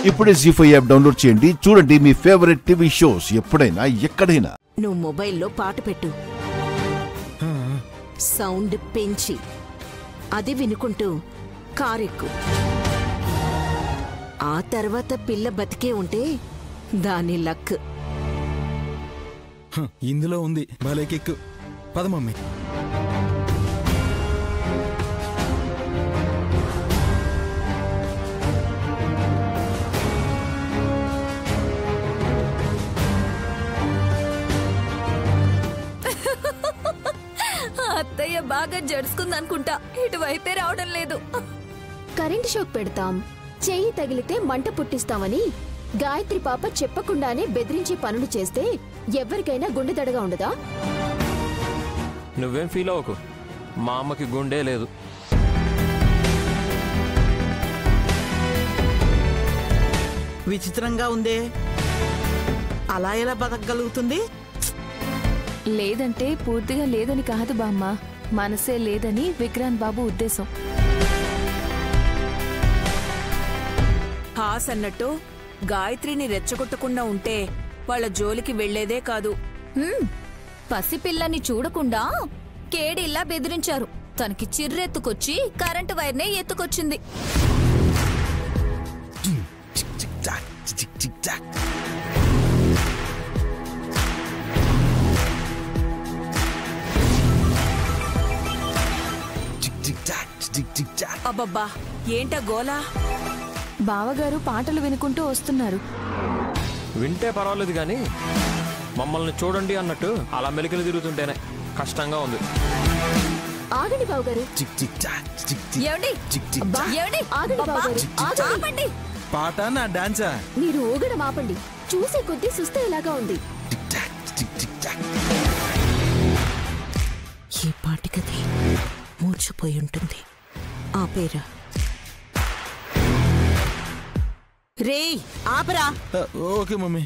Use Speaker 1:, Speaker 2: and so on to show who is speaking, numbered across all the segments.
Speaker 1: ఇప్పుడే జీ5 app download చేయండి. చూడండి మీ ఫేవరెట్ టీవీ షోస్ ఎప్పుడైనా ఎక్కడైనా.
Speaker 2: నువ్వు మొబైల్లో పాట పెట్టు, సౌండ్ పెంచి అది వినుకుంటూ కారెక్కు. ఆ తర్వాత పిల్ల బతికే ఉంటే దాని లక్.
Speaker 3: ఇందులో ఉంది భలే కిక్కు. పద మమ్మీ.
Speaker 4: అత్తయ్య బాగా జడుచుకుందనుకుంటా, ఇటువైపే రావడం లేదు.
Speaker 5: కరెంట్ షాక్ పెడతాం, చెయ్యి తగిలితే మంట పుట్టిస్తామని గాయత్రి పాప చెప్పకుండానే బెదిరించి పనులు చేస్తే ఎవరికైనా గుండె దడగా ఉండదా?
Speaker 6: నువ్వేం ఫీల్ అవ్వకు, మా అమ్మకి గుండె లేదు.
Speaker 7: విచిత్రంగా ఉందే, అలా ఎలా బతకగలుగుతుంది?
Speaker 4: లేదంటే పూర్తిగా లేదని కాదు బామ్మ, మనసే లేదని విక్రాంత్ బాబు ఉద్దేశం.
Speaker 2: హాస్ అన్నట్టు గాయత్రిని రెచ్చగొట్టకుండా ఉంటే వాళ్ళ జోలికి వెళ్లేదే కాదు.
Speaker 4: పసిపిల్లని చూడకుండా కేడిల్లా బెదిరించారు. తనకి చిర్రెత్తుకొచ్చి కరెంటు వైర్నే ఎత్తుకొచ్చింది.
Speaker 2: అబ్బబ్బా, ఏంటా గోలా?
Speaker 4: బావగారు పాటలు వినుకుంటూ వస్తున్నారు.
Speaker 6: వింటే పర్వాలేదు గాని మమ్మల్ని చూడండి అన్నట్టు అలా మెలికలు తిరుగుతుంటేనే కష్టంగా ఉంది.
Speaker 5: ఆగండి బావగారు.
Speaker 3: పాట నా డాన్సా?
Speaker 5: మీరు ఊగడం ఆపండి. చూసే కొద్దీ సుస్తే ఎలాగా ఉంది.
Speaker 2: ఈ పాటికది మూర్చిపోయి ఉంటుంది. ఆపేరా రే, ఆపరా.
Speaker 3: Okay mummy.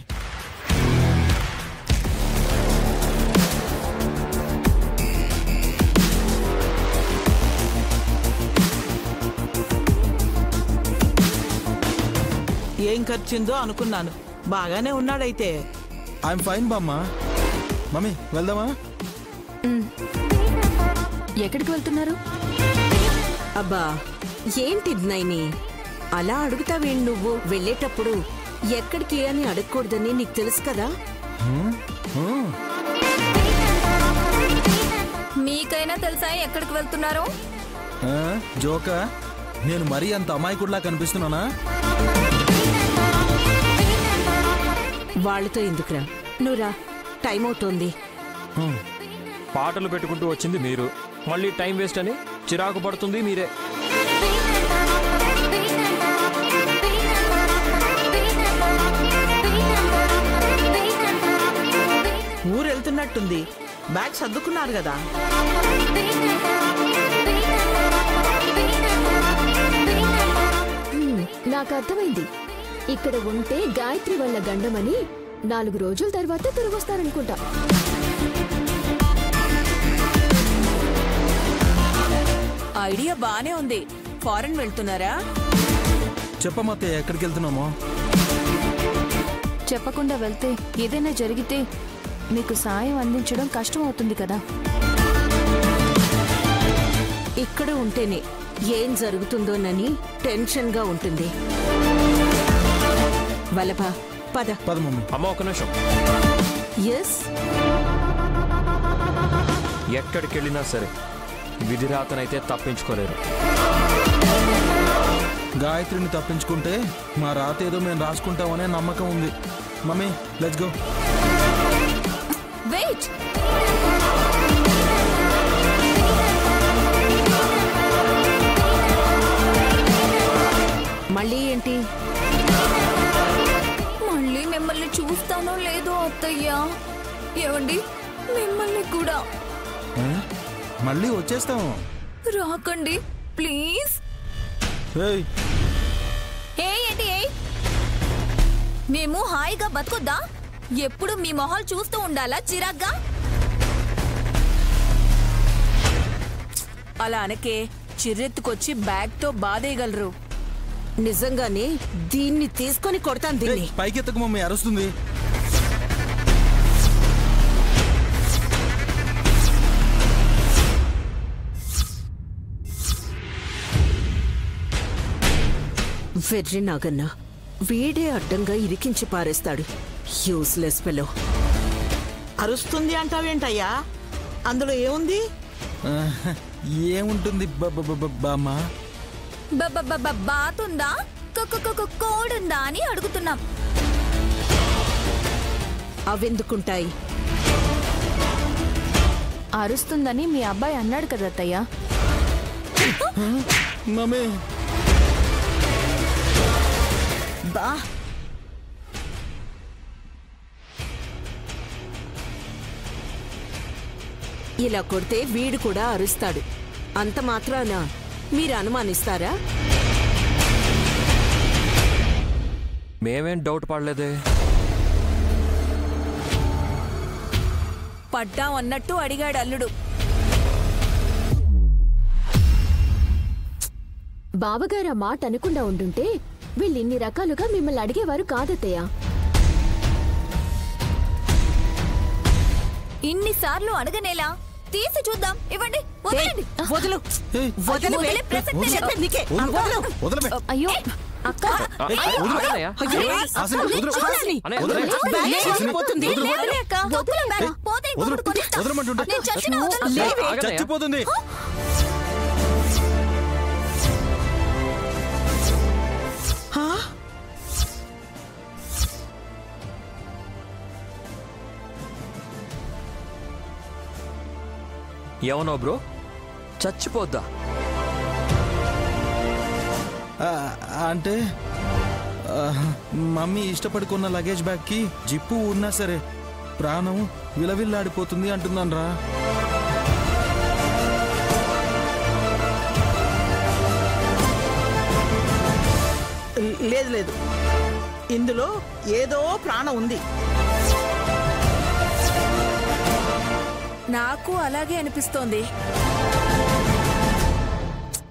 Speaker 7: ఏం ఖర్చిందో అనుకున్నాను, బాగానే ఉన్నాడైతే.
Speaker 3: ఐఎమ్ ఫైన్ బామ్మ. మమ్మీ వెళ్దామా?
Speaker 4: ఎక్కడికి వెళ్తున్నారు?
Speaker 2: అబ్బా, ఏంటి నైని అలా అడుగుతావేంటి? నువ్వు వెళ్ళేటప్పుడు ఎక్కడికి అని అడగకూడదని నీకు తెలుసు కదా.
Speaker 4: మీకైనా తెలుసా ఎక్కడికి వెళ్తున్నారో?
Speaker 3: జోకా, నేను మరీ అంత అమాయకుడిలా కనిపిస్తున్నానా?
Speaker 2: వాళ్ళతో ఎందుకురా, నువ్వురా, టైం అవుతోంది.
Speaker 6: పాటలు పెట్టుకుంటూ వచ్చింది మీరు, మళ్ళీ టైం వేస్ట్ అని చిరాకు పడుతుంది మీరే.
Speaker 7: ఊరు వెళ్తున్నట్టుంది, బ్యాగ్ సర్దుకున్నారు కదా.
Speaker 5: నాకు అర్థమైంది. ఇక్కడ ఉంటే గాయత్రి వల్ల గండమని 4 రోజుల తర్వాత తిరిగొస్తారనుకుంటా.
Speaker 2: ఐడియా బానే ఉంది. ఫారెన్ వెళ్తున్నారా?
Speaker 3: చెప్పమతే ఎక్కడికి వెళ్తున్నామో.
Speaker 4: చెప్పకుండా వెళ్తే ఏదైనా జరిగితే మీకు సాయం అందించడం కష్టం అవుతుంది కదా.
Speaker 2: ఇక్కడ ఉంటేనే ఏం జరుగుతుందోనని టెన్షన్ గా ఉంటుంది. వల్లభ, పద.
Speaker 3: పద మమ్మీ.
Speaker 6: అమ్మ ఒక నిమిషం.
Speaker 2: ఎస్,
Speaker 6: ఎక్కడికి వెళ్ళినా సరే విధిరాతనైతే తప్పించుకోలేరు.
Speaker 3: గాయత్రిని తప్పించుకుంటే మా రాత ఏదో మేము రాసుకుంటామనే నమ్మకం ఉంది. Mummy let's go.
Speaker 4: వెయిట్,
Speaker 2: మళ్ళీ ఏంటి?
Speaker 4: మళ్ళీ మిమ్మల్ని చూస్తానో లేదో అత్తయ్యా. ఏమండి, మిమ్మల్ని కూడా.
Speaker 3: మళ్ళీ వచ్చేస్తాము.
Speaker 4: రాకండి ప్లీజ్. ఏంటి మేము హాయిగా బతుకుద్దా? ఎప్పుడు మీ మొహాలు చూస్తూ ఉండాలా చిరాగ్గా?
Speaker 2: అలా అనకే, చిర్రెత్తుకొచ్చి బ్యాగ్తో బాధేయగలరు.
Speaker 7: నిజంగానే దీన్ని తీసుకొని కొడతాను దీన్ని.
Speaker 3: పైకెత్తకు మమ్మీ, అరుస్తుంది.
Speaker 7: వెర్రి నాగన్న వీడే అడ్డంగా ఇరికించి పారేస్తాడు. Useless fellow.
Speaker 8: అరుస్తుంది అంటావేంటయ్యా? అందులో ఏముంది?
Speaker 3: ఏముంటుంది బామ్మ?
Speaker 4: బాతుందా కోడుందా అని అడుగుతున్నాం.
Speaker 7: అవెందుకుంటాయి?
Speaker 4: అరుస్తుందని మీ అబ్బాయి అన్నాడు కదా అత్తయ్య.
Speaker 3: మమ్మీ
Speaker 7: బా ఇలా కొడితే వీడు కూడా అరుస్తాడు. అంత మాత్రాన మీరు అనుమానిస్తారా?
Speaker 6: మేమేం డౌట్ పడలేదే.
Speaker 2: పడ్డాం అన్నట్టు అడిగాడు అల్లుడు.
Speaker 5: బావగారు ఆ మాట అనకుండా ఉండుంటే వీళ్ళు ఇన్ని రకాలుగా మిమ్మల్ని అడిగేవారు కాదత్తయ్య.
Speaker 4: ఇన్నిసార్లు అడగనేలా తీసి చూద్దాం. ఇవ్వండి. వదలండి.
Speaker 7: వదలు. వదలు.
Speaker 4: వదిలే ప్రసక్తే లేదు.
Speaker 7: చెప్పేది నీకే. వదలు.
Speaker 3: వదలమే.
Speaker 4: అయ్యో అక్క,
Speaker 6: ఆగనయ్యా.
Speaker 7: పోతుంది.
Speaker 4: లేదులే అక్క. వదలు అక్క. పోతే ఇంకొకటి కొనిస్తా.
Speaker 3: వదలమంటుంటే.
Speaker 4: నేను చచ్చినా వదలను.
Speaker 3: చచ్చిపోతుంది.
Speaker 6: ఏమన్నా బ్రో, చచ్చిపోద్దా?
Speaker 3: అంటే మమ్మీ ఇష్టపడుకున్న లగేజ్ బ్యాగ్కి జిప్పు ఉన్నా సరే ప్రాణం విలవిల్లాడిపోతుంది అంటున్నాను రా.
Speaker 8: లేదు లేదు, ఇందులో ఏదో ప్రాణం ఉంది.
Speaker 2: నాకు అలాగే అనిపిస్తోంది.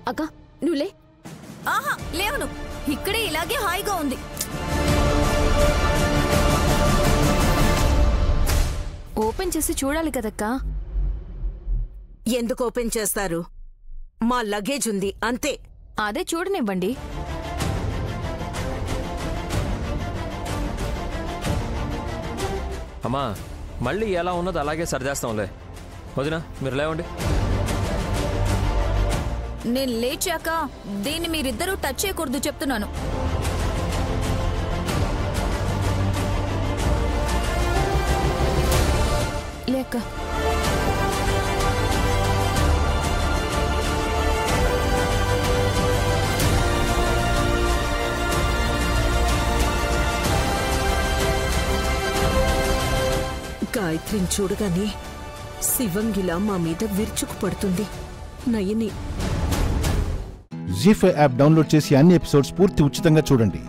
Speaker 5: అక్క నువ్వులే.
Speaker 4: ఆహా లేవును. ఇక్కడే ఇలాగే హాయిగా ఉంది. ఓపెన్ చేసి చూడాలి కదక్కా.
Speaker 7: ఎందుకు ఓపెన్ చేస్తారు? మా లగేజ్ ఉంది అంతే.
Speaker 4: అదే చూడనివ్వండి.
Speaker 6: అమ్మా, మళ్ళీ ఎలా ఉన్నది అలాగే సరిచేస్తాంలే. వదినా మీరు లేవండి.
Speaker 4: నేను లేచాక దీన్ని మీరిద్దరూ టచ్ చేయకూడదు చెప్తున్నాను. లేక
Speaker 7: గాయత్రిని చూడగానే శివంగిలా మా మీద విరుచుకు పడుతుంది. నయని
Speaker 1: జీ5 యాప్ డౌన్లోడ్ చేసి అన్ని ఎపిసోడ్స్ పూర్తి ఉచితంగా చూడండి.